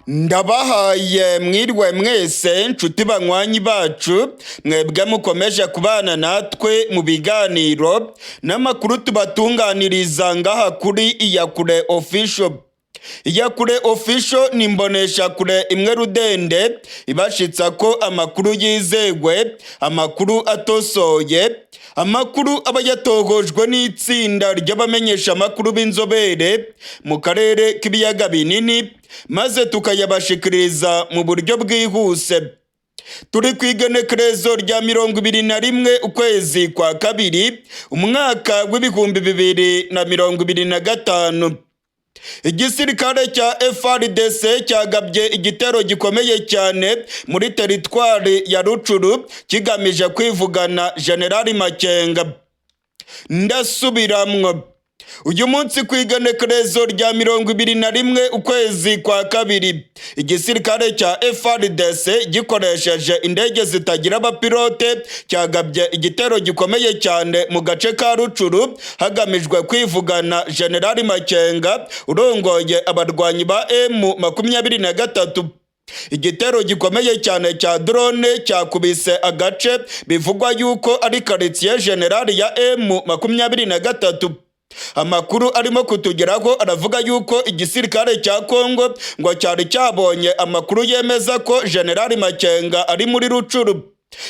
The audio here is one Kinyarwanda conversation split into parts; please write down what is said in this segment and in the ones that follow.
Ndabahaye mwirwe mwese nshuti banywanyi bacu mwebwe mukomeje kubana natwe mu biganiro n'amakuru tubatunganiriza ngaha kuri Iyakure Official. Iyakure Official ni imboneshakure imwe rudende ibashitsa ko amakuru yizewe, amakuru atosoye, amakuru aba yatohojwe n'itsinda ry'abamenyesha amakuru b'inzobere mu karere k'ibiyaga binini, maze tukayabashikiriza mu buryo bwihuse. Turi ku igenekerezo rya 21 ukwezi kwa kabiri umwaka w'ibihumbi 2025. Igisirikare cya FARDC cyagabye igitero gikomeye cyane muri teritwari ya Rucuru kigamije kwivugana General Makenga. Ndasubiramwo, uyu munsi ku igenekerezo rya 21 ukwezi kwa kabiri igisirikare cya FARDC gikoresheje indege zitagira abapilote cyagabye igitero gikomeye cyane mu gace ka Rucuru hagamijwe kwivugana General Makenga urongoye abarwanyi ba M23. Igitero gikomeye cyane cya drone cyakubise agace bivugwa yuko ari quartier general ya M23. Amakuru arimo kutugeraho aravuga yuko igisirikare cya Kongo ngo cyari cyabonye amakuru yemeza ko General Makenga ari muri Rucuru.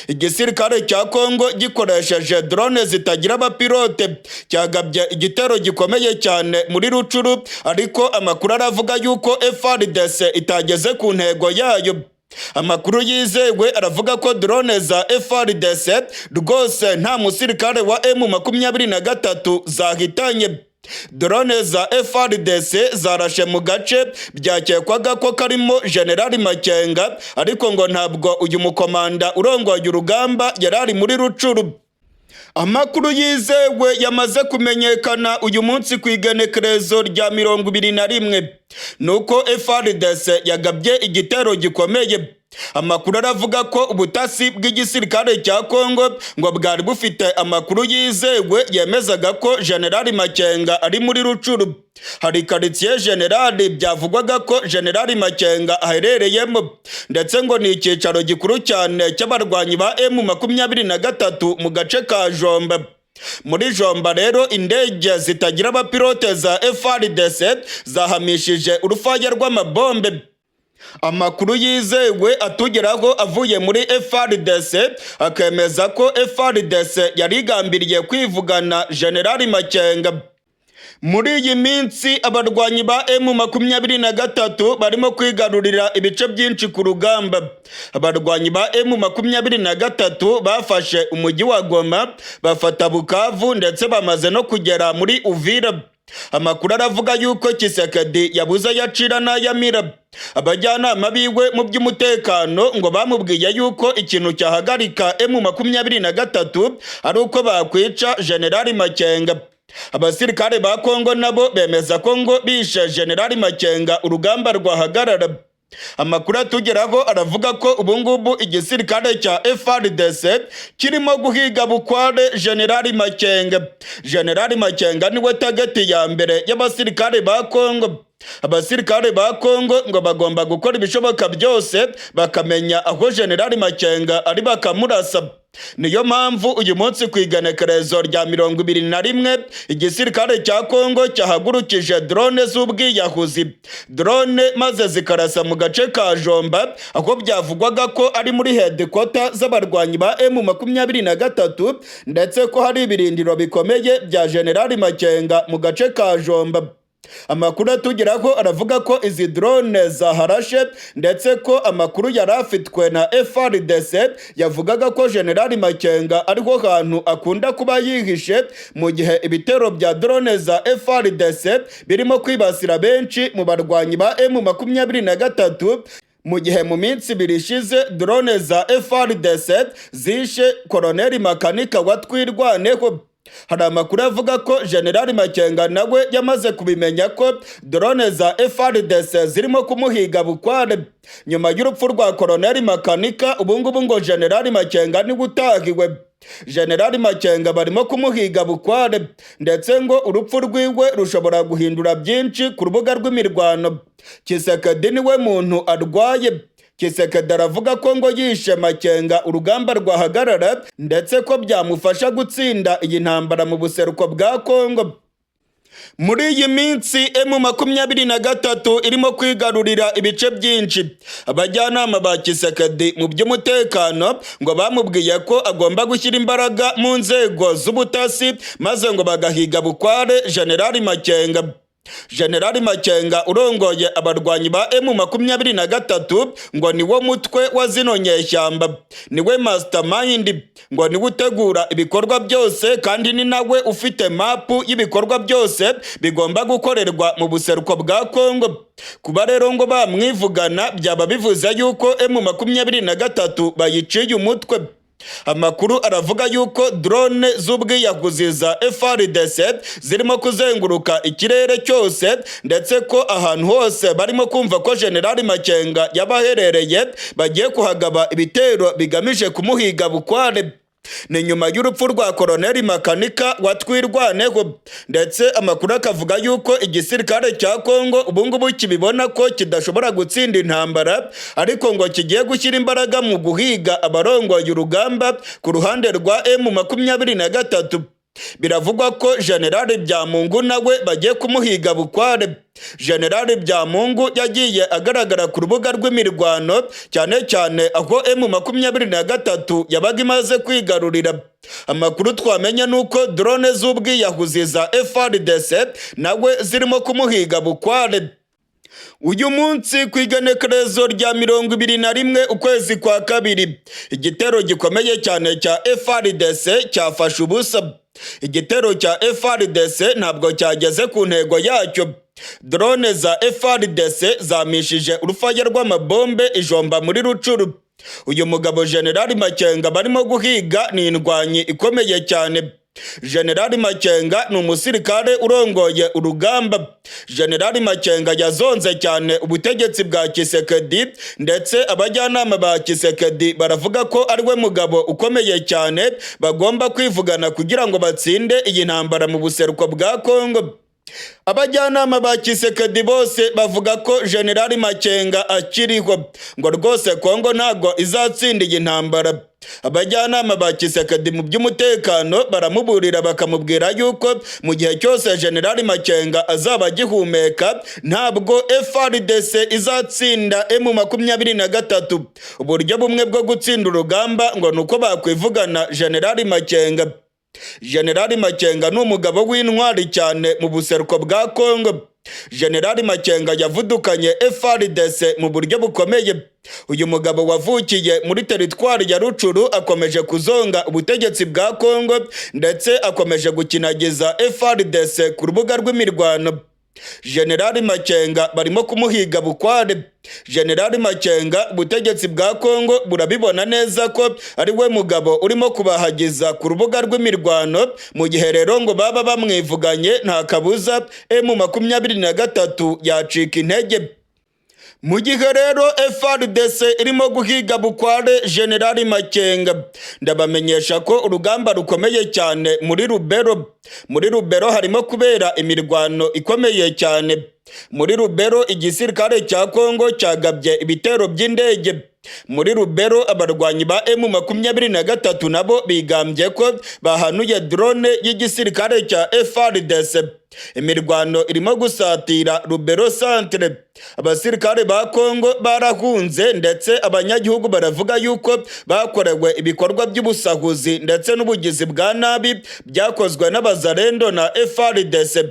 Igisirikare cya Kongo gikoresheje drone zitagira abapilote cyagabye igitero gikomeye cyane muri Rucuru, ariko amakuru aravuga yuko FARDC itageze ku ntego yayo. Amakuru yizewe aravuga ko drone za FARDC rwose nta musirikare wa M23 zahitanye. Drone za FARDC zarashe mu gace byakekwaga ko karimo General Makenga, ariko ngo ntabwo uyu mukomanda urongoye urugamba yarari muri Rucuru. Amakuru yizewe yamaze kumenyekana uyu munsi ku igenekerezo rya 21 nuko FARDC yagabye igitero gikomeye. Amakuru aravuga ko ubutasi bw'igisirikare cya Kongo ngo bwari bufite amakuru yizewe yemezaga ko General Makenga ari muri Rucuru. Hari quartier general byavugwaga ko General Makenga aherereyemo, ndetse ngo ni icyicaro gikuru cyane cy'abarwanyi ba M23 mu gace ka Jomba. Muri Jomba rero indege zitagira abapilote za FARDC zahamishije urufaya rw'amabombe. Amakuru yizewe atugeraho avuye muri FARDC akemeza ko FARDC yarigambiriye kwivugana General Makenga. Muri iyi minsi abarwanyi ba M23 barimo kwigarurira ibice byinshi ku rugamba. Abarwanyi ba M23 bafashe umujyi wa Goma, bafata Bukavu, ndetse bamaze no kugera muri Uvira. Amakuru aravuga yuko Kisekedi yabuze yacira n'ayamira. Abajyanama biwe mu by'umutekano ngo bamubwiye yuko ikintu cyahagarika M23 ari uko bakwica General Makenga. Abasirikare ba Kongo nabo bemeza ko ngo bishe General Makenga urugamba rwahagarara. Amakuru atugeraho aravuga ko ubungubu igisirikare cya FARDC kirimo guhiga bukware General Makenga. General Makenga niwe target ya mbere y'abasirikare ba Kongo. Abasirikare ba Kongo ngo bagomba gukora ibishoboka byose bakamenya aho General Makenga ari bakamurasa. Niyo mpamvu uyu munsi ku igenekerezo rya 21 igisirikare cya Kongo cyahagurukije drone z'ubwiyahuzi. Drone maze zikarasa mu gace ka Jomba, aho byavugwaga ko ari muri headquarter z'abarwanyi ba M23, ndetse ko hari ibirindiro bikomeye bya General Makenga mu gace ka Jomba. Amakuru atugeraho aravuga ko izi drone zaharashe, ndetse ko amakuru yarafitwe na FARDC yavugaga ko General Makenga ariho hantu akunda kuba yihishe, mu gihe ibitero bya drone za FARDC birimo kwibasira benshi mu barwanyi ba M23, mu gihe mu minsi ibiri ishize drone za FARDC zishe Colonel Makanika watwirwaneho. Hari amakuru avuga ko General Makenga nawe yamaze kubimenya ko drone za FARDC zirimo kumuhiga bukware. Nyuma y'urupfu rwa Colonel Makanika ubungubu ngo General Makenga ni gutahiwe. Generali Makenga barimo kumuhiga bukware, ndetse ngo urupfu rwiwe rushobora guhindura byinshi ku rubuga rw'imirwano. Tshisekedi niwe muntu arwaye. Tshisekedi aravuga ko ngo yishe Makenga urugamba rwahagarara, ndetse ko byamufasha gutsinda iyi ntambara mu buseruko bwa Kongo. Muri iyi minsi M23 irimo kwigarurira ibice byinshi. Abajyanama ba Tshisekedi mu by'umutekano ngo bamubwiye ko agomba gushyira imbaraga mu nzego z'ubutasi, maze ngo bagahiga bukware Generali Makenga. Generali Makenga urongoye abarwanyi ba M23 ngo niwo mutwe wa zino nyeshyamba, niwe mastermind, ngo niwe utegura ibikorwa byose, kandi ni nawe ufite mapu y'ibikorwa byose bigomba gukorerwa mu buseruko bwa Kongo. Kuba rero ngo bamwivugana byaba bivuze yuko M23 bayiciye umutwe. Amakuru aravuga yuko drone z'ubwiyahuzi za FARDC zirimo kuzenguruka ikirere cyose, ndetse ko ahantu hose barimo kumva ko Generali Makenga yabaherereye bagiye kuhagaba ibitero bigamije kumuhiga bukware. Ni nyuma y'urupfu rwa Koloneli Makanika watwirwaneho, ndetse amakuru akavuga yuko igisirikare cya Kongo ubungubu kibibona ko kidashobora gutsinda intambara, ariko ngo kigiye gushyira imbaraga mu guhiga abarongoye urugamba ku ruhande rwa M23. Biravugwa ko Generali Byamungu nawe bagiye kumuhiga bukware. Generali Byamungu yagiye agaragara ku rubuga rw'imirwano, cyane cyane aho M23 yabaga imaze kwigarurira. Amakuru twamenya nuko drone z'ubwiyahuzi za FARDC nawe zirimo kumuhiga bukware. Uyu munsi ku igenekerezo rya 21 ukwezi kwa kabiri, igitero gikomeye cyane cya FARDC cyafashe ubusa. Igitero cya FARDC ntabwo cyageze ku ntego yacyo. Drone za FARDC zamishije urufaya rw'amabombe ijomba muri Rucuru. Uyu mugabo Generali Makenga barimo guhiga ni indwanyi ikomeye cyane. Generali Makenga ni umusirikare urongoye urugamba. Generali Makenga yazonze cyane ubutegetsi bwa Tshisekedi, ndetse abajyanama ba Tshisekedi baravuga ko ariwe mugabo ukomeye cyane bagomba kwivugana kugira ngo batsinde iyi ntambara mu buseruko bwa Kongo. Abajyanama ba Tshisekedi bose bavuga ko Generali Makenga akiriho, ngo rwose Kongo ntago izatsinda iyi ntambara. Abajyanama ba Tshisekedi mu by'umutekano baramuburira bakamubwira yuko mu gihe cyose Generali Makenga azaba agihumeka ntabwo FARDC izatsinda M23. Uburyo bumwe bwo gutsinda urugamba ngo nuko bakwivugana Generali Makenga. Generali Makenga ni umugabo w'intwari cyane mu buseruko bwa Kongo. Generali Makenga yavudukanye FARDC mu buryo bukomeye. Uyu mugabo wavukiye muri teritwari ya Rucuru akomeje kuzonga ubutegetsi bwa Kongo, ndetse akomeje gukinagiza FARDC ku rubuga rw'imirwano. Generali Makenga barimo kumuhiga bukware. Generali Makenga ubutegetsi bwa Kongo burabibona neza ko ari we mugabo urimo kubahagiza ku rubuga rw'imirwano, mu gihe rero ngo baba bamwivuganye nta kabuza M23 yacika intege. Mu gihe rero FARDC irimo guhiga bukware Generali Makenga, ndabamenyesha ko urugamba rukomeye cyane muri Rubero. Muri Rubero harimo kubera imirwano ikomeye cyane. Muri Rubero igisirikare cya Kongo cyagabye ibitero by'indege. Muri Rubero abarwanyi ba M23 nabo bigambye ko bahanuye drone y'igisirikare cya FARDC. Imirwano irimo gusatira Rubero centre. Abasirikare ba Kongo barahunze, ndetse abanyagihugu baravuga yuko bakorewe ibikorwa by'ubusahuzi ndetse n'ubugizi bwa nabi byakozwe n'abazarendo na FARDC.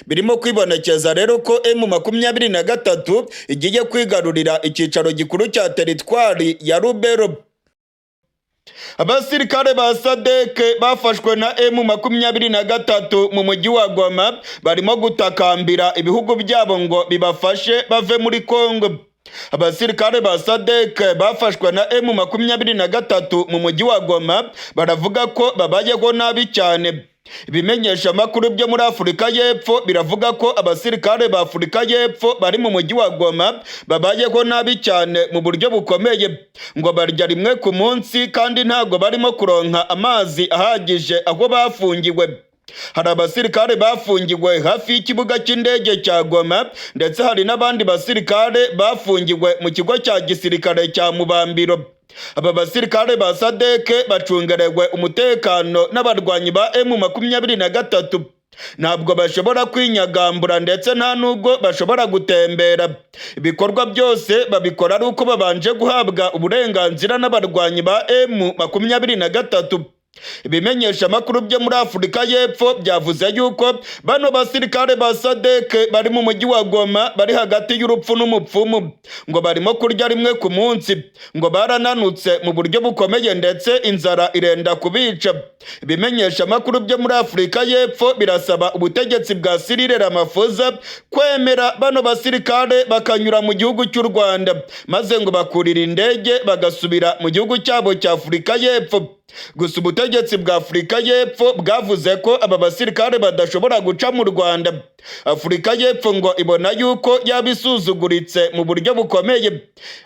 Birimo kwibonekeza rero ko M23 igiye kwigarurira icyicaro gikuru cya teritwari ya Rubero. Abasirikare ba SADC bafashwe na M23 mu mujyi wa Goma barimo gutakambira ibihugu byabo ngo bibafashe bave muri Kongo. Abasirikare ba SADC bafashwe na M23 mu mujyi wa Goma baravuga ko babayeho nabi cyane. ibimenyesha amakuru byo muri Afurika y'Epfo biravuga ko abasirikare ba Afurika y'Epfo bari mu mujyi wa Goma babayeho nabi cyane mu buryo bukomeye, ngo barya rimwe ku munsi kandi ntabwo barimo kuronka amazi ahagije aho bafungiwe. Hari abasirikare bafungiwe hafi y'ikibuga cy'indege cya Goma, ndetse hari n'abandi basirikare bafungiwe mu kigo cya gisirikare cya Mubambiro. Aba basirikare ba SADC bacungerewe umutekano n'abarwanyi ba M23, ntabwo bashobora kwinyagambura ndetse nta nubwo bashobora gutembera. Ibikorwa byose babikora ari uko babanje guhabwa uburenganzira n'abarwanyi ba M23. Ibimenyesha amakuru byo muri Afurika y'Epfo byavuze yuko bano basirikare ba SADC bari mu mujyi wa Goma bari hagati y'urupfu n'umupfumu, ngo barimo kurya rimwe ku munsi, ngo barananutse mu buryo bukomeye ndetse inzara irenda kubica. Ibimenyesha amakuru byo muri Afurika y'Epfo birasaba ubutegetsi bwa Cyril Ramaphosa kwemera bano basirikare bakanyura mu gihugu cy'u Rwanda, maze ngo bakurira indege bagasubira mu gihugu cyabo cya Afurika y'Epfo. Gusa ubutegetsi bwa Afurika y'Epfo bwavuze ko aba basirikare badashobora guca mu Rwanda. Afurika y'Epfo ngo ibona yuko yabisuzuguritse mu buryo bukomeye.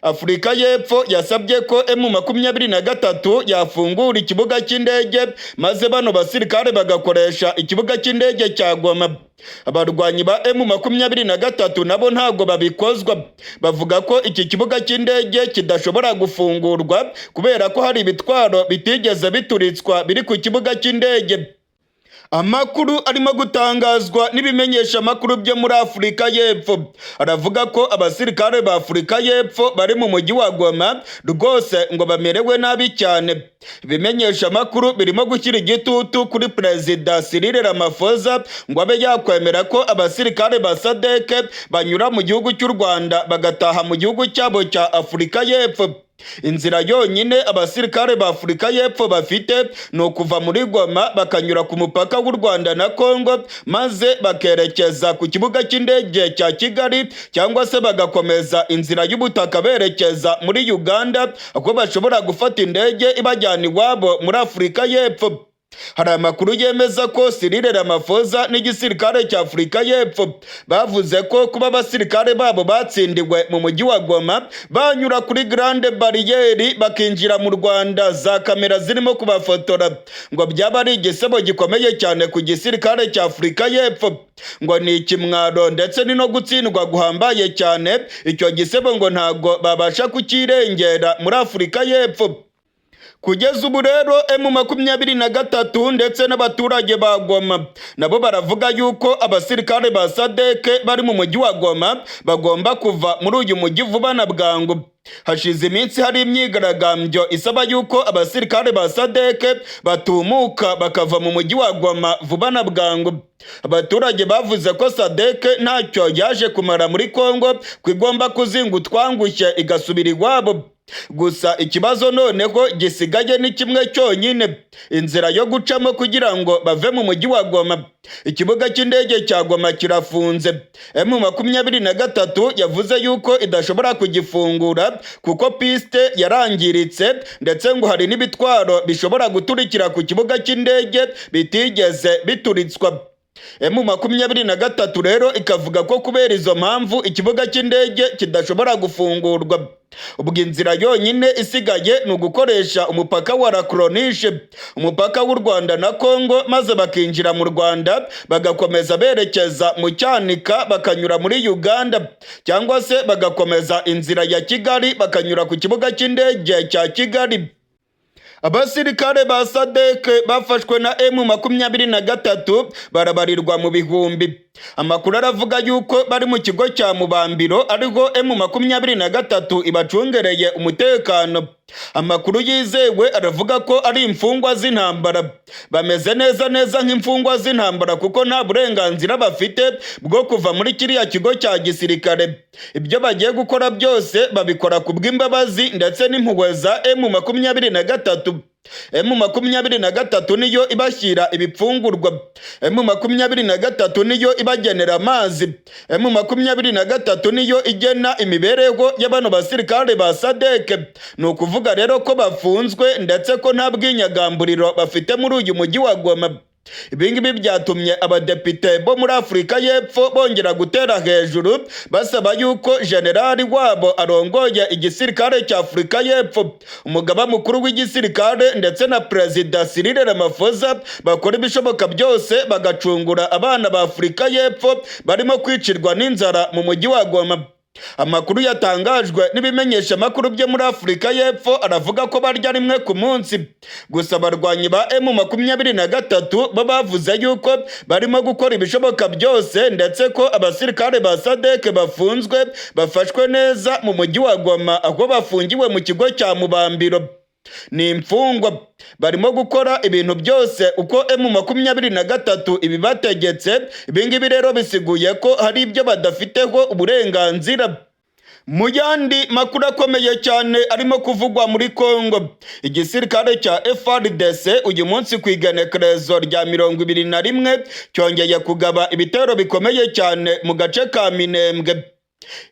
Afurika y'Epfo yasabye ko M23 yafungura ikibuga cy'indege maze bano basirikare bagakoresha ikibuga cy'indege cya Goma. Abarwanyi ba M23 nabo ntabwo babikozwa, bavuga ko iki kibuga cy'indege kidashobora gufungurwa kubera ko hari ibitwaro bitigeze bituritswa biri ku kibuga cy'indege. Amakuru arimo gutangazwa n'ibimenyesha amakuru byo muri Afurika y'Epfo aravuga ko abasirikare ba Afurika y'Epfo bari mu mujyi wa Goma rwose ngo bamerewe nabi cyane. Ibimenyesha amakuru birimo gushyira igitutu kuri Perezida Cyril Ramaphosa ngo abe yakwemera ko abasirikare ba SADC banyura mu gihugu cy'u Rwanda bagataha mu gihugu cyabo cya Afurika y'Epfo. Inzira yonyine abasirikare ba Afurika y'Epfo bafite ni ukuva muri Goma bakanyura ku mupaka w'u Rwanda na Congo, maze bakerekeza ku kibuga cy'indege cya Kigali, cyangwa se bagakomeza inzira y'ubutaka berekeza muri Uganda, aho bashobora gufata indege ibajyana iwabo muri Afurika y'Epfo. Hari amakuru yemeza ko Cyril Ramaphosa n'igisirikare cya Afurika y'Epfo bavuze ko kuba abasirikare babo batsindiwe mu mujyi wa Goma banyura kuri Grande Barriere bakinjira mu Rwanda, za kamera zirimo kubafotora, ngo byaba ari igisebo gikomeye cyane ku gisirikare cya Afurika y'Epfo, ngo ni ikimwaro ndetse ni no gutsindwa guhambaye cyane. Icyo gisebo ngo ntago babasha kukirengera muri Afurika y'Epfo. Kugeza ubu rero M23 ndetse n'abaturage ba Goma nabo baravuga yuko abasirikare ba SADC bari mu mujyi wa Goma bagomba kuva muri uyu mujyi vuba na bwangu. Hashize iminsi hari imyigaragambyo isaba yuko abasirikare ba SADC batumuka bakava mu mujyi wa Goma vuba na bwangu. Abaturage bavuze ko SADC ntacyo yaje kumara muri Kongo, ko igomba kuzinga utwangushye igasubira iwabo. Gusa ikibazo noneho gisigaye ni kimwe cyonyine, inzira yo gucamo kugira ngo bave mu mujyi wa Goma. Ikibuga cy'indege cya Goma kirafunze. M23 yavuze yuko idashobora kugifungura kuko piste yarangiritse, ndetse ngo hari n'ibitwaro bishobora guturikira ku kibuga cy'indege bitigeze bituritswa. M23 rero ikavuga ko kubera izo mpamvu ikibuga cy'indege kidashobora gufungurwa. Ubwo inzira yonyine isigaye ni ugukoresha umupaka wa Lac-Roniche, umupaka w'u Rwanda na Congo, maze bakinjira mu Rwanda bagakomeza berekeza mu Cyanika bakanyura muri Uganda, cyangwa se bagakomeza inzira ya Kigali bakanyura ku kibuga cy'indege cya Kigali. Abasirikare ba SADC bafashwe na M23 barabarirwa mu bihumbi. Amakuru aravuga yuko bari mu kigo cya Mubambiro ariho M23 ibacungereye umutekano. Amakuru yizewe aravuga ko ari imfungwa z'intambara. Bameze neza nk'imfungwa z'intambara kuko nta burenganzira bafite bwo kuva muri kiriya kigo cya gisirikare. Ibyo bagiye gukora byose babikora ku bw'imbabazi ndetse n'impuhwe za M23. M23 niyo ibashyira ibipfungurwa. M23 niyo ibagenera amazi. M23 niyo igena imibereho y'abano basirikare ba SADC. Ni ukuvuga rero ko bafunzwe ndetse ko nta bwinyagamburiro bafite muri uyu mujyi wa Goma. Ibingibi byatumye abadepite bo muri Afurika y'Epfo bongera gutera hejuru basaba yuko generali wabo arongoye igisirikare cya Afurika y'Epfo, umugaba mukuru w'igisirikare ndetse na perezida Cyril Ramaphosa bakora ibishoboka byose bagacungura abana ba Afurika y'Epfo barimo kwicirwa n'inzara mu mujyi wa Goma. Amakuru yatangajwe n'ibimenyesha makuru byo muri Afurika y'Epfo aravuga ko barya rimwe ku munsi. Gusa abarwanyi ba M23 bo bavuze yuko barimo gukora ibishoboka byose ndetse ko abasirikare ba SADC bafunzwe bafashwe neza mu mujyi wa Goma aho bafungiwe mu kigo cya Mubambiro. Ni imfungwa barimo gukora ibintu byose uko M23 ibibategetse. Ibingibi rero bisiguye ko hari ibyo badafiteho uburenganzira. Mu yandi makuru akomeye cyane arimo kuvugwa muri Kongo, igisirikare cya FARDC uyu munsi ku igenekerezo rya 21 cyongeye kugaba ibitero bikomeye cyane mu gace ka Minembwe.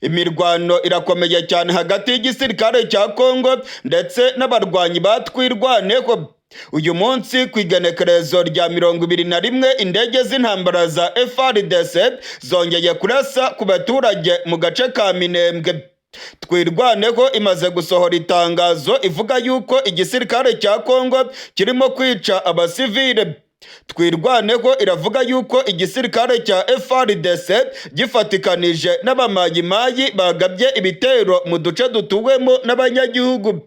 Imirwano irakomeye cyane hagati y'igisirikare cya Kongo ndetse n'abarwanyi batwirwaneho. Uyu munsi ku igenekerezo rya 21 indege z'intambara za FARDC zongeye kurasa ku baturage mu gace ka Minembwe. Twirwaneho imaze gusohora itangazo ivuga yuko igisirikare cya Kongo kirimo kwica abasivile. Twirwaneho iravuga yuko igisirikare cya FARDC gifatikanije n'abamayimayi bagabye ibitero mu duce dutuwemo n'abanyagihugu.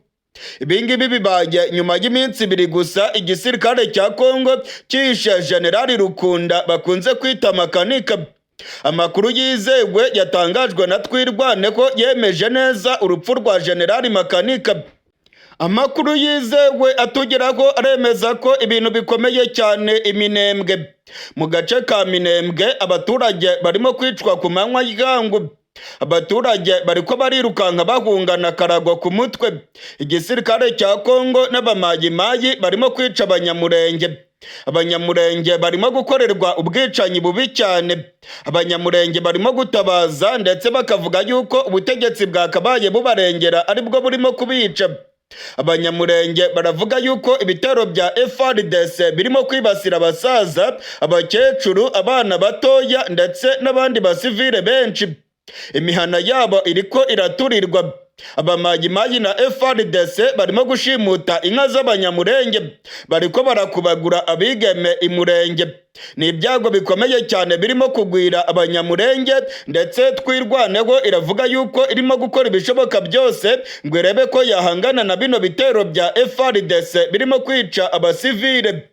Ibingibi bibaye nyuma y'iminsi 2 gusa igisirikare cya Kongo cyishe Generali Rukunda bakunze kwita Makanika. Amakuru yizewe yatangajwe na Twirwaneho yemeje neza urupfu rwa Generali Makanika. Amakuru yizewe atugeraho aremeza ko ibintu bikomeye cyane Iminembwe. Mu gace ka Minembwe abaturage barimo kwicwa ku manywa y'hangu. Abaturage bariko barirukanka bahungana karago ku mutwe. Igisirikare cya Kongo n'abamayimayi barimo kwica abanyamurenge. Abanyamurenge barimo gukorerwa ubwicanyi bubi cyane. Abanyamurenge barimo gutabaza ndetse bakavuga yuko ubutegetsi bwakabaye bubarengera aribwo burimo kubica. Abanyamurenge baravuga yuko ibitero bya FARDC birimo kwibasira abasaza, abakecuru, abana batoya ndetse n'abandi basivile benshi. Imihana yabo iriko iraturirwa. Abamayimayi na FARDC barimo gushimuta inka z'abanyamurenge, bariko barakubagura abigeme imurenge. Ni ibyago bikomeye cyane birimo kugwira abanyamurenge ndetse Twirwaneho iravuga yuko irimo gukora ibishoboka byose ngo irebe ko yahangana na bino bitero bya FARDC birimo kwica abasivile.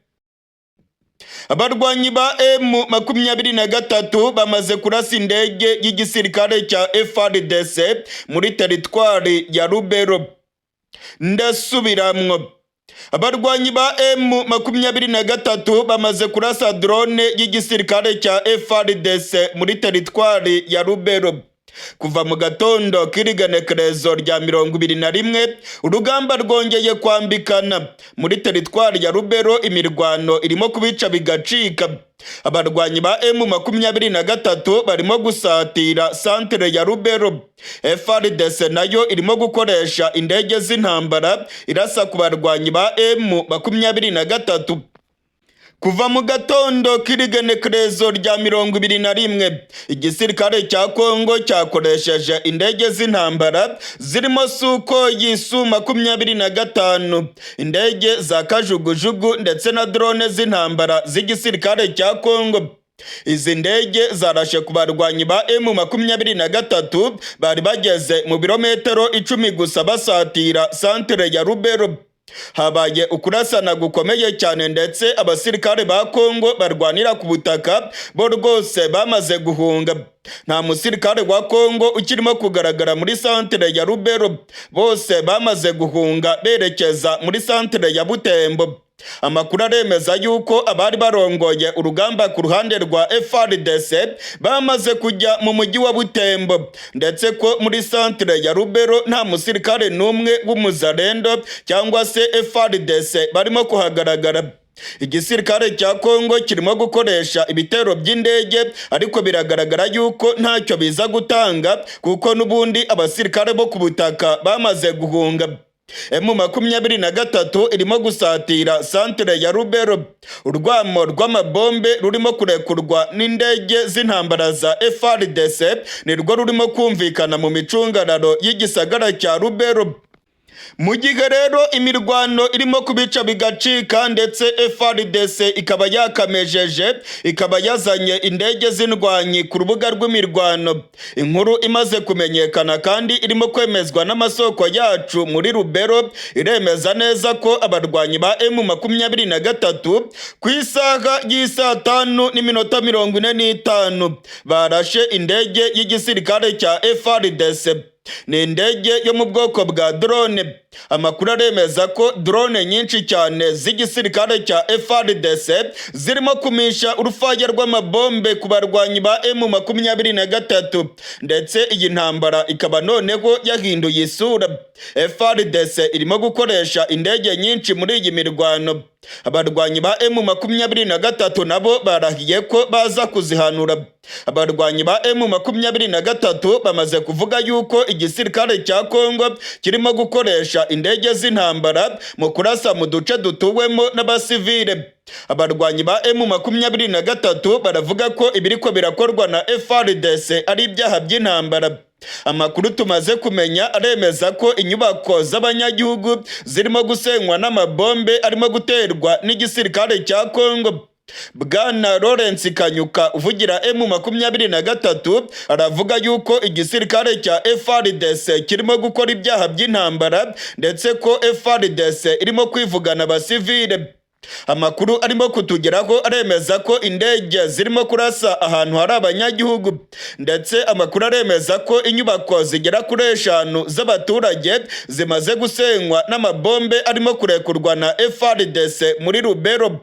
Abarwanyi ba M23 bamaze kurasa indege y'igisirikare cya FARDC muri teritwari ya Rubero. Ndasubiramwo. Abarwanyi ba M23 bamaze kurasa drone y'igisirikare cya FARDC muri teritwari ya Rubero. Kuva mu gatondo k'igenekerezo rya 21 urugamba rwongeye kwambikana muri teritwari ya Rubero. Imirwano irimo kubica bigacika. Abarwanyi ba M23 barimo gusatira santere ya Rubero. FARDC nayo irimo gukoresha indege z'intambara irasa ku barwanyi ba M23. Kuva mu gatondo k'igenekerezo rya 21 igisirikare cya Kongo cyakoresheje indege z'intambara zirimo Sukhoi Su-25, indege za kajugujugu ndetse na drone z'intambara z'igisirikare cya Kongo. Izi ndege zarashe ku barwanyi ba M23 bari bageze mu birometero 10 gusa basatira santere ya Rubero. Habaye ukurasana gukomeye cyane ndetse abasirikare ba Kongo barwanira ku butaka bo rwose bamaze guhunga. Nta musirikare wa Kongo ukirimo kugaragara muri santere ya Rubero. Bose bamaze guhunga berekeza muri santere ya Butembo. Amakuru aremeza yuko abari barongoye urugamba ku ruhande rwa FARDC bamaze kujya mu mujyi wa Butembo ndetse ko muri santere ya Rubero nta musirikare n'umwe w'umuzarendo cyangwa se FARDC barimo kuhagaragara. Igisirikare cya Kongo kirimo gukoresha ibitero by'indege ariko biragaragara yuko ntacyo biza gutanga kuko n'ubundi abasirikare bo ku butaka bamaze guhunga. M23 irimo gusatira santere ya Rubero. Urwamo rw'amabombe rurimo kurekurwa n'indege z'intambara za FARDC nirwo rurimo kumvikana mu micungararo y'igisagara cya Rubero. Mu gihe rero imirwano irimo kubica bigacika ndetse FARDC ikaba yakamejeje, ikaba yazanye indege z'indwanyi ku rubuga rw'imirwano. Inkuru imaze kumenyekana kandi irimo kwemezwa n'amasoko yacu muri Rubero iremeza neza ko abarwanyi ba M23 ku isaha y'isa 5:45 barashe indege y'igisirikare cya FARDC. Ni indege yo mu bwoko bwa drone. Amakuru aremeza ko drone nyinshi cyane z'igisirikare cya FARDC zirimo kumisha urufaya rw'amabombe ku barwanyi ba M23 ndetse iyi ntambara ikaba noneho yahinduye isura. FARDC irimo gukoresha indege nyinshi muri iyi mirwano. Abarwanyi ba M23 nabo barahiye ko baza kuzihanura. Abarwanyi ba M23 bamaze kuvuga yuko igisirikare cya Kongo kirimo gukoresha indege z'intambara mu kurasa mu duce dutuwemo n'abasivile. Abarwanyi ba M23 baravuga ko ibiriko birakorwa na FARDC ari ibyaha by'intambara. Amakuru tumaze kumenya aremeza ko inyubako z'abanyagihugu zirimo gusenywa n'amabombe arimo guterwa n'igisirikare cya Kongo. Bwana Lawrence Kanyuka uvugira M23 aravuga yuko igisirikare cya FARDC kirimo gukora ibyaha by'intambara ndetse ko FARDC irimo kwivugana abasivile. Amakuru arimo kutugeraho aremeza ko indege zirimo kurasa ahantu hari abanyagihugu ndetse amakuru aremeza ko inyubako zigera kuri 5 z'abaturage zimaze gusenywa n'amabombe arimo kurekurwa na FARDC muri Rubero.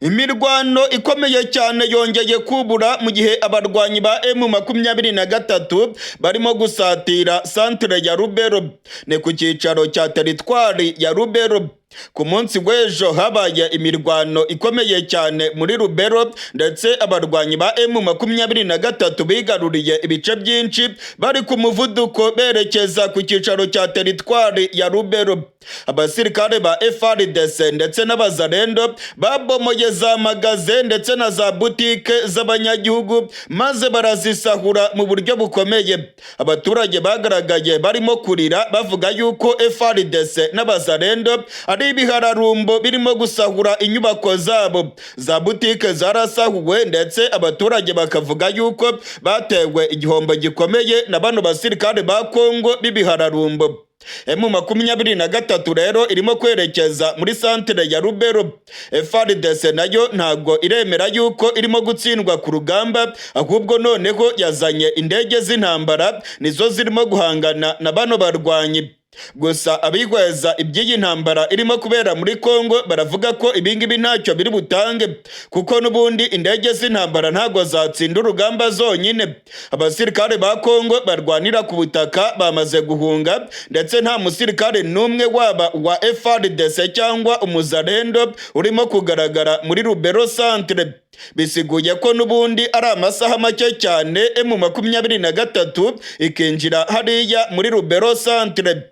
Imirwano ikomeye cyane yongeye kubura mu gihe abarwanyi ba M23 barimo gusatira santere ya Rubero. Ni ku cyicaro cya teritwari ya Rubero. Ku munsi w'ejo habaye imirwano ikomeye cyane muri Rubero ndetse abarwanyi ba M23 bigaruriye ibice byinshi bari ku muvuduko berekeza ku cyicaro cya teritwari ya Rubero. Abasirikare ba FARDC ndetse n'abazarendo babomoye za magaze ndetse na za butike z'abanyagihugu maze barazisahura mu buryo bukomeye. Abaturage bagaragaye barimo kurira bavuga yuko FARDC n'abazarendo ari ibihararumbo birimo gusahura inyubako zabo. Za butike zarasahuwe ndetse abaturage bakavuga yuko batewe igihombo gikomeye na bano basirikare ba Kongo b'ibihararumbo. M23 rero irimo kwerekeza muri santere ya Rubero. FARDC nayo ntago iremera yuko irimo gutsindwa ku rugamba, ahubwo noneho yazanye indege z'intambara nizo zirimo guhangana na bano barwanyi. Gusa abigweza iby'iyi ntambara irimo kubera muri Kongo baravuga ko ibingibi ntacyo biri butange kuko nubundi indege z'intambara ntago zatsinda urugamba zonyine. Abasirikare ba Kongo barwanira ku butaka bamaze guhunga ndetse nta musirikare n'umwe waba wa FARDC cyangwa umuzarendo urimo kugaragara muri Rubero centre. Bisiguye ko nubundi ari amasaha make cyane M23 ikinjira hariya muri Rubero centre.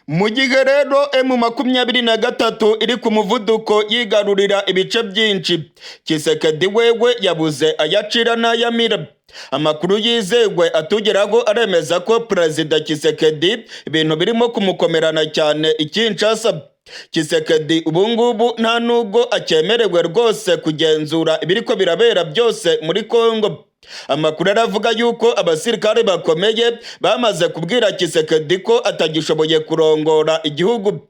Mu gihe rero M23 iri ku muvuduko yigarurira ibice byinshi, Tshisekedi wewe yabuze ayacira n'ayamira. Amakuru yizewe atugeraho aremeza ko Perezida Tshisekedi ibintu birimo kumukomerana cyane i Kinshasa. Tshisekedi ubungubu nta nubwo acyemerewe rwose kugenzura ibiriko birabera byose muri Kongo. Amakuru aravuga yuko abasirikare bakomeye bamaze kubwira Tshisekedi ko atagishoboye kurongora igihugu.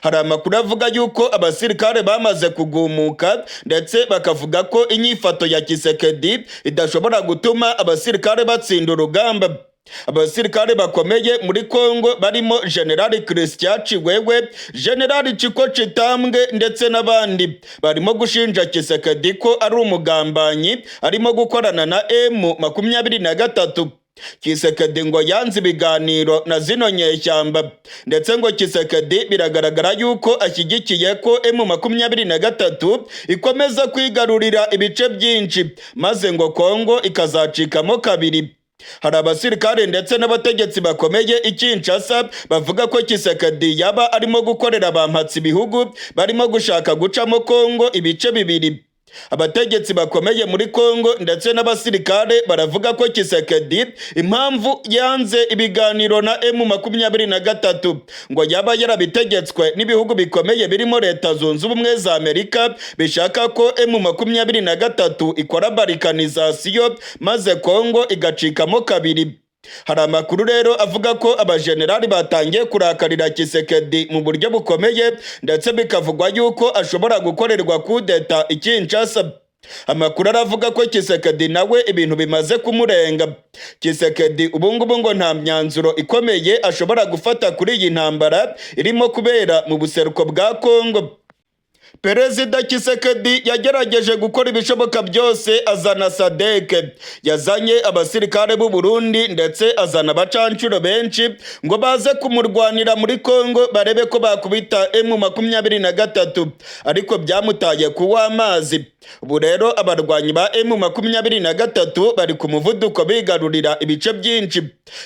Hari amakuru avuga yuko abasirikare bamaze kugumuka ndetse bakavuga ko inyifato ya Tshisekedi idashobora gutuma abasirikare batsinda urugamba. Abasirikare bakomeye muri Kongo barimo General Christian Chiwewe, General Chiko Chitambwe ndetse n'abandi barimo gushinja Tshisekedi ko ari umugambanyi arimo gukorana na M23. Tshisekedi ngo yanze ibiganiro na zino nyeshyamba ndetse ngo Tshisekedi biragaragara yuko ashyigikiye ko M23 ikomeza kwigarurira ibice byinshi maze ngo Kongo ikazacikamo kabiri. Hari abasirikare ndetse n'abategetsi bakomeye i Kinshasa bavuga ko Tshisekedi yaba arimo gukorera abampatsi ibihugu barimo gushaka gucamo Kongo ibice bibiri. Abategetsi bakomeye muri Kongo ndetse n'abasirikare baravuga ko Tshisekedi impamvu yanze ibiganiro na M23 ngo yaba yarabitegetswe n'ibihugu bikomeye birimo Leta Zunze Ubumwe za Amerika bishaka ko M23 ikora balkanization maze Kongo igacikamo kabiri. Hari amakuru rero avuga ko abajenerali batangiye kurakarira Tshisekedi mu buryo bukomeye ndetse bikavugwa yuko ashobora gukorerwa kudeta i Kinshasa. Amakuru aravuga ko Tshisekedi nawe ibintu bimaze kumurenga. Tshisekedi ubungubu ngo nta myanzuro ikomeye ashobora gufata kuri iyi ntambara irimo kubera mu buseruko bwa Kongo. Perezida Tshisekedi yagerageje gukora ibishoboka byose, azana SADC, yazanye abasirikare b'u Burundi ndetse azana abacancuro benshi ngo baze kumurwanira muri Kongo barebe ko bakubita M23, ariko byamutaye kuwa amazi. Ubu rero abarwanyi ba M23 bari ku muvuduko bigarurira ibice byinshi,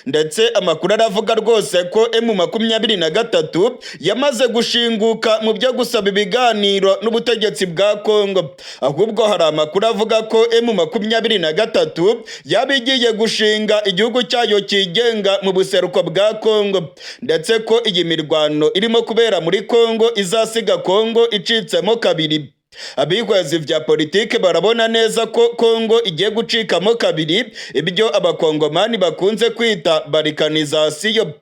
ndetse amakuru aravuga rwose ko M23 yamaze gushinguka mu byo gusaba ibiganiro n'ubutegetsi bwa Kongo. Ahubwo hari amakuru avuga ko M23 yabigiye gushinga igihugu cyayo kigenga mu buseruko bwa Kongo, ndetse ko iyi mirwano irimo kubera muri Kongo izasiga Kongo icitsemo kabiri. Abihwezi vya politike barabona neza ko Kongo igiye gucikamo kabiri, ibyo abakongomani bakunze kwita balkanization.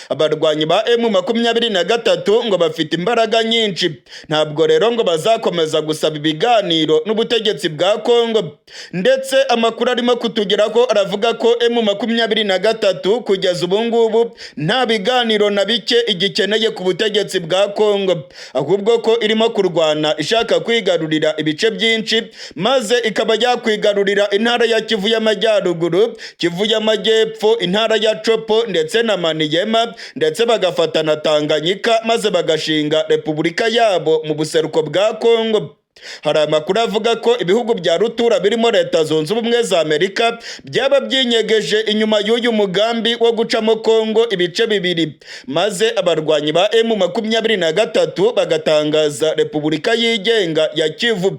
Abarwanyi ba M23 ngo bafite imbaraga nyinshi, ntabwo rero ngo bazakomeza gusaba ibiganiro n'ubutegetsi bwa Kongo. Ndetse amakuru arimo kutugeraho aravuga ko M23 kugeza ubu ngubu nta biganiro na bike igikeneye ku butegetsi bwa Kongo, ahubwo ko irimo kurwana ishaka kwigarurira ibice byinshi, maze ikaba yakwigarurira intara ya Kivu y'Amajyaruguru, Kivu y'Amajyepfo, intara ya Chopo ndetse na Maniema, ndetse bagafata na Tanganyika maze bagashinga repubulika yabo mu buseruko bwa Kongo. Hari amakuru avuga ko ibihugu bya rutura birimo Leta Zunze Ubumwe za Amerika byaba byinyegeje inyuma y'uyu mugambi wo gucamo Kongo ibice bibiri, maze abarwanyi ba M23 bagatangaza repubulika yigenga ya Kivu.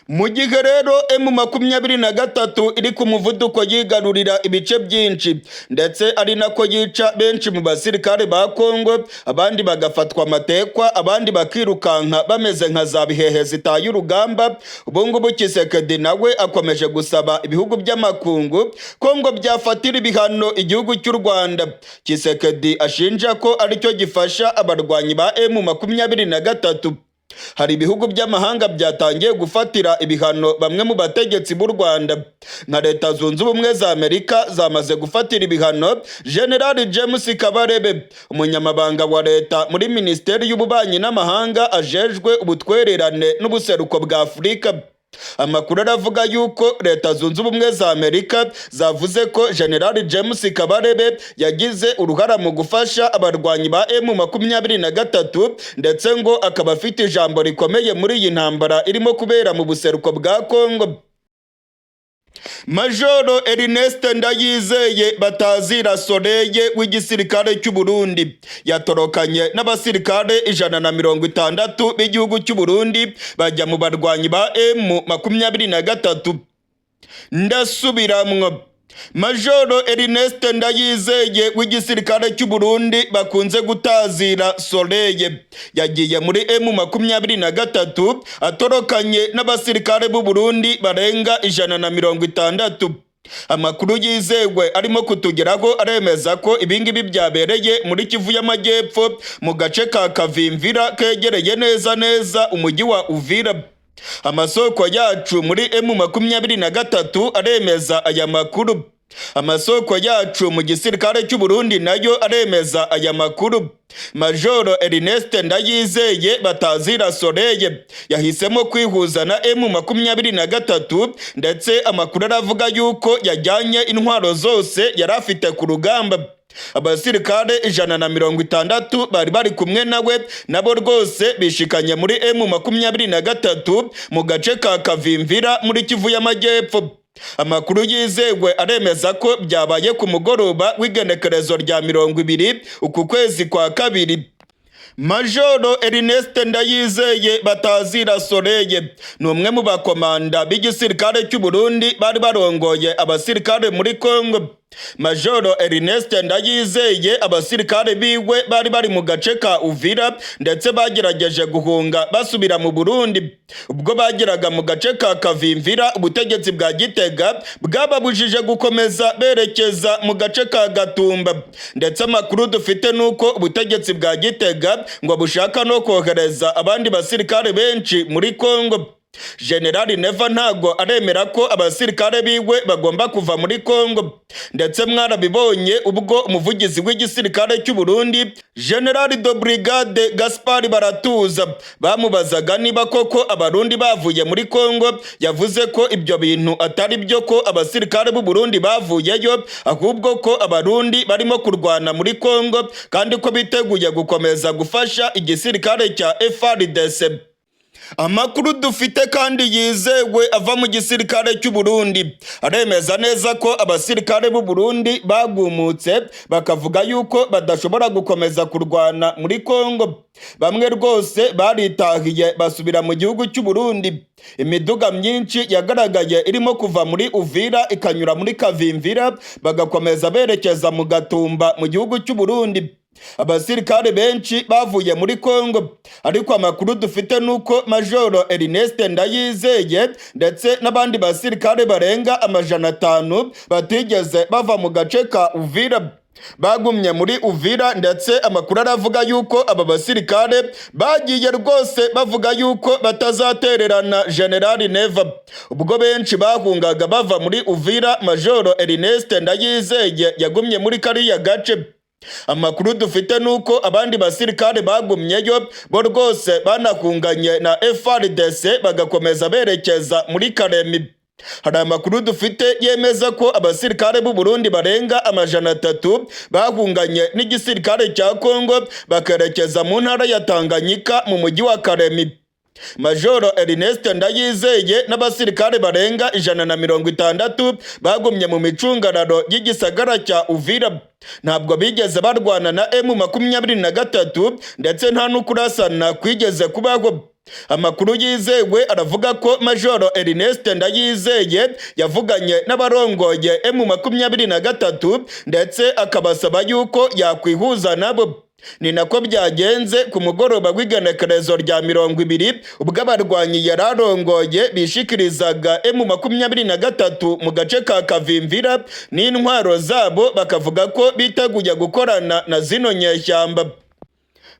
Mu gihe rero M23 iri ku muvuduko yigarurira ibice byinshi, ndetse ari nako yica benshi mu basirikare ba Kongo, abandi bagafatwa amatekwa, abandi bakirukanka bameze nka za bihehe zitaye urugamba. Ubungubu Tshisekedi nawe akomeje gusaba ibihugu by'amakungu ko ngo byafatira ibihano igihugu cy'u Rwanda. Tshisekedi ashinja ko aricyo gifasha abarwanyi ba M23. Hari ibihugu by'amahanga byatangiye gufatira ibihano bamwe mu bategetsi b'u Rwanda, nka Leta Zunze Ubumwe za Amerika zamaze gufatira ibihano General James Kabarebe, umunyamabanga wa leta muri Minisiteri y'Ububanyi n'Amahanga ajejwe ubutwererane n'ubuseruko bwa Afurika. Amakuru aravuga yuko Leta Zunze Ubumwe za Amerika zavuze ko General James Kabarebe yagize uruhara mu gufasha abarwanyi ba M23, ndetse ngo akaba afite ijambo rikomeye muri iyi ntambara irimo kubera mu buseruko bwa Kongo. Majoro Ernest Ndayizeye Batazira Soleil w'igisirikare cy'u Burundi yatorokanye n'abasirikare 160 b'igihugu cy'u Burundi bajya mu barwanyi ba M23. Ndasubiramwo, Majoro Ernest Ndayizeye w'igisirikare cy'u Burundi bakunze gutazira Soleil yagiye muri M23 atorokanye n'abasirikare b'u Burundi barenga 160. Amakuru yizewe arimo kutugeraho aremeza ko ibingibi byabereye muri Kivu y'Amajyepfo mu gace ka Kavimvira kegereye neza umujyi wa Uvira. Amasoko yacu muri M23 aremeza aya makuru. Amasoko yacu mu gisirikare cy'u Burundi nayo aremeza aya makuru. Majoro Ernest Ndayizeye Batazira Soleil yahisemo kwihuza na M23, ndetse amakuru aravuga yuko yajyanye intwaro zose yari afite ku rugamba. Abasirikare 160 bari kumwe nawe, nabo rwose bishikanye muri M23 mu gace ka Kavimvira muri Kivu y'Amajyepfo. Amakuru yizewe aremeza ko byabaye ku mugoroba w'igenekerezo rya 20 uku kwezi kwa kabiri. Majoro Ernest Ndayizeye Batazira Soreye ni umwe mu bakomanda b'igisirikare cy'u Burundi bari barongoye abasirikare muri Kongo. Majoro Ernest Ndayizeye abasirikare biwe bari mu gace ka Uvira ndetse bagerageje guhunga basubira mu Burundi. Ubwo bageraga mu gace ka Kavimvira, ubutegetsi bwa Gitega bwababujije gukomeza berekeza mu gace ka Gatumba, ndetse amakuru dufite nuko ubutegetsi bwa Gitega ngo bushaka no kohereza abandi basirikare benshi muri Kongo. General Neva ntago aremera ko abasirikare biwe bagomba kuva muri Kongo, ndetse mwarabibonye ubwo umuvugizi w'igisirikare cy'u Burundi General de Brigade Gaspard Baratuza bamubazaga niba koko abarundi bavuye muri Kongo, yavuze ko ibyo bintu atari byo, ko abasirikare b'u Burundi bavuyeyo, ahubwo ko abarundi barimo kurwana muri Kongo kandi ko biteguye gukomeza gufasha igisirikare cya FARDC. Amakuru dufite kandi yizewe ava mu gisirikare cy'u Burundi aremeza neza ko abasirikare b'u Burundi bagumutse bakavuga yuko badashobora gukomeza kurwana muri Kongo. Bamwe rwose baritahiye basubira mu gihugu cy'u Burundi. Imiduga myinshi yagaragaye irimo kuva muri Uvira ikanyura muri Kavimvira bagakomeza berekeza mu Gatumba mu gihugu cy'u Burundi. Abasirikare benshi bavuye muri Kongo, ariko amakuru dufite nuko Majoro Ernest Ndayizeye ndetse n'abandi basirikare barenga 500 batigeze bava mu gace ka Uvira. Bagumye muri Uvira, ndetse amakuru aravuga yuko aba basirikare bagiye rwose bavuga yuko batazatererana General Neva. Ubwo benshi bahungaga bava muri Uvira, Majoro Ernest Ndayizeye yagumye muri kariya gace. Amakuru dufite nuko abandi basirikare bagumyeyo bo rwose banahunganye na FARDC bagakomeza berekeza muri Karemi. Hari amakuru dufite yemeza ko abasirikare b'u Burundi barenga 300 bahunganye n'igisirikare cya Kongo bakerekeza mu ntara ya Tanganyika mu mujyi wa Karemi. Majoro Ernest Ndayizeye n'abasirikare barenga 160 bagumye mu micungararo y'igisagara cya Uvira. Ntabwo bigeze barwana na M23 ndetse nta n'ukurasana kwigeze kubaho. Amakuru yizewe aravuga ko Majoro Ernest Ndayizeye yavuganye n'abarongoye M23 ndetse akabasaba yuko yakwihuza nabo. Ni nako byagenze ku mugoroba w'igenekerezo rya 20 ubwo abarwanyi yararongoye bishikirizaga M23 mu gace ka Kavimvira n'intwaro zabo, bakavuga ko biteguye gukorana na zino nyeshyamba.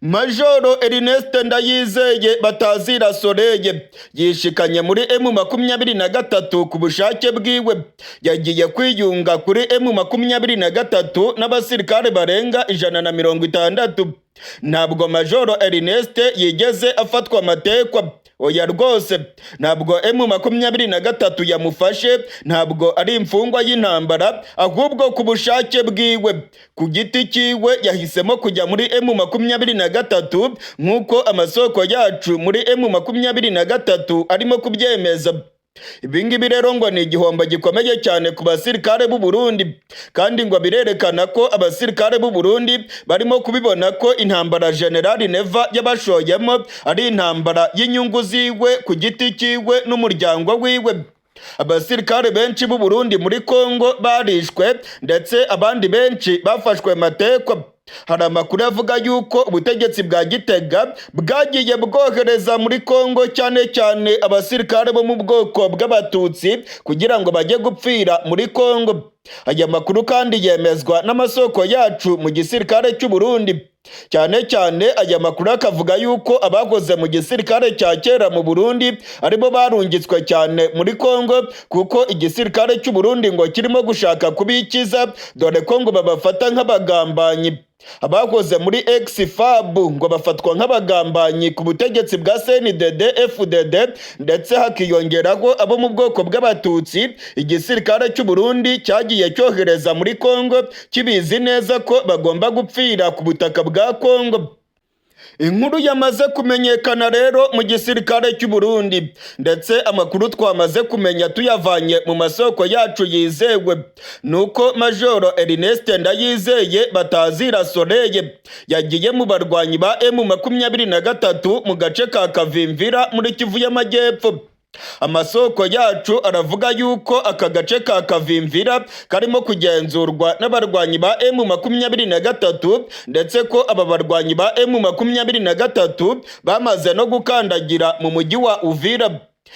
Majoro Ernest Ndayizeye Batazira Soreye yishikanye muri M23 ku bushake bwiwe. Yagiye kwiyunga kuri M23 n'abasirikare barenga 160. Ntabwo Majoro Ernest yigeze afatwa amatekwa. Oya rwose, ntabwo M23 yamufashe, ntabwo ari imfungwa y'intambara, ahubwo ku bushake bwiwe ku giti cyiwe yahisemo kujya muri M23 nk'uko amasoko yacu muri M23 arimo kubyemeza. Ibingibi rero ngo ni igihombo gikomeye cyane ku basirikare b'u Burundi, kandi ngo birerekana ko abasirikare b'u Burundi barimo kubibona ko intambara General Neva yabashoyemo ari intambara y'inyungu ziwe ku giti cyiwe n'umuryango wiwe. Abasirikare benshi b'u Burundi muri Kongo barishwe, ndetse abandi benshi bafashwe matekwa. Hari amakuru avuga yuko ubutegetsi bwa Gitega bwagiye bwohereza muri Kongo cyane cyane abasirikare bo mu bwoko bw'abatutsi kugira ngo bajye gupfira muri Kongo. Aya makuru kandi yemezwa n'amasoko yacu mu gisirikare cy'u Burundi. Cyane cyane aya makuru akavuga yuko abakoze mu gisirikare cya kera mu Burundi aribo barungitswe cyane muri Kongo, kuko igisirikare cy'u Burundi ngo kirimo gushaka kubikiza, dore ko ngo babafata nk'abagambanyi. Abakoze muri ex-FAB ngo bafatwa nk'abagambanyi ku butegetsi bwa CNDD FDD, ndetse hakiyongeraho abo mu bwoko bw'abatutsi igisirikare cy'u Burundi cyagiye cyohereza muri Kongo kibizi neza ko bagomba gupfira ku butaka bwa Kongo. Inkuru yamaze kumenyekana rero mu gisirikare cy'u Burundi, ndetse amakuru twamaze kumenya tuyavanye mu masoko yacu yizewe nuko Majoro Ernest Ndayizeye Batazira Soleil yagiye mu barwanyi ba M23 mu gace ka Kavimvira muri Kivu y'Amajyepfo. Amasoko yacu aravuga yuko aka gace ka Kavimvira karimo kugenzurwa n'abarwanyi ba M23, ndetse ko aba barwanyi ba M23 bamaze no gukandagira mu mujyi wa Uvira.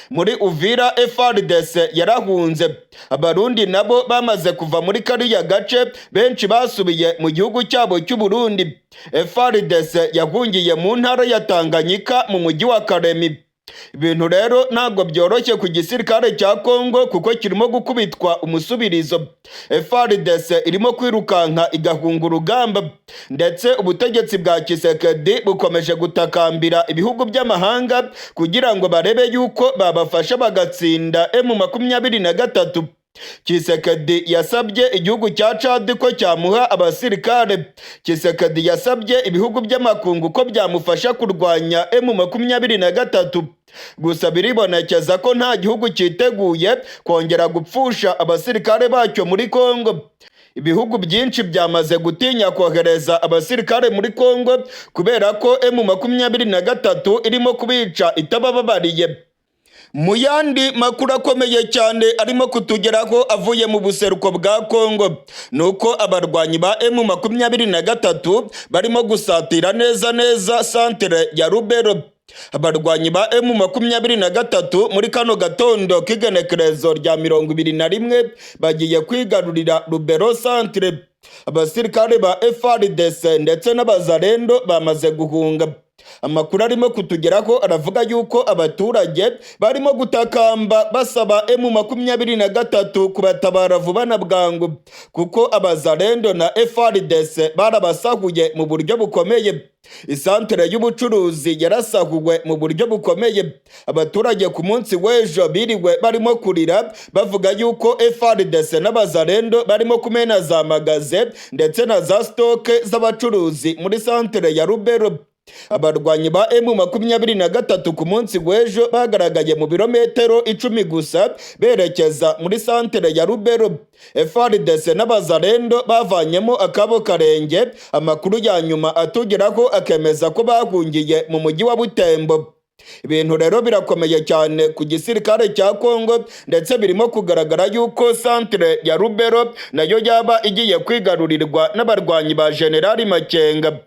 Muri Uvira FARDC yarahunze, abarundi nabo bamaze kuva muri kariya gace, benshi basubiye mu gihugu cyabo cy'u Burundi. FARDC yahungiye mu ntara ya Tanganyika mu mujyi wa Karemi. Ibintu rero ntabwo byoroshye ku gisirikare cya Kongo kuko kirimo gukubitwa umusubirizo. FARDC irimo kwirukanka igahunga urugamba, ndetse ubutegetsi bwa Tshisekedi bukomeje gutakambira ibihugu by'amahanga kugira ngo barebe yuko babafasha bagatsinda M23. Tshisekedi yasabye igihugu cya Chad ko cyamuha abasirikare. Tshisekedi yasabye ibihugu by'amakungu ko byamufasha kurwanya M23. Gusa biribonekeza ko nta gihugu cyiteguye kongera gupfusha abasirikare bacyo muri Kongo. Ibihugu byinshi byamaze gutinya kohereza abasirikare muri Kongo kubera ko M23 irimo kubica itabababariye. Mu yandi makuru akomeye cyane arimo kutugeraho avuye mu buseruko bwa Kongo, nuko abarwanyi ba M23 barimo gusatira neza santere ya Rubero. Abarwanyi ba M23 muri kano gatondo k'igenekerezo rya 21 bagiye kwigarurira Rubero centre. Abasirikare ba FARDC ndetse n'abazarendo bamaze guhunga. Amakuru arimo kutugeraho aravuga yuko abaturage barimo gutakamba basaba M23 kubatabara vuba na bwangu, kuko abazarendo na FARDC barabasahuye mu buryo bukomeye. Isantere y'ubucuruzi yarasahuwe mu buryo bukomeye. Abaturage ku munsi w'ejo biriwe barimo kurira bavuga yuko FARDC n'abazarendo barimo kumena za magaze ndetse na za stoke z'abacuruzi muri santere ya Rubero. Abarwanyi ba M23 ku munsi w'ejo bagaragaye mu birometero 10 gusa berekeza muri santere ya Rubero. FARDC n'abazarendo bavanyemo akabo karenge. Amakuru ya nyuma atugeraho akemeza ko bahungiye mu mujyi wa Butembo. Ibintu rero birakomeye cyane ku gisirikare cya Kongo, ndetse birimo kugaragara yuko santere ya Rubero nayo yaba igiye kwigarurirwa n'abarwanyi ba General Makenga.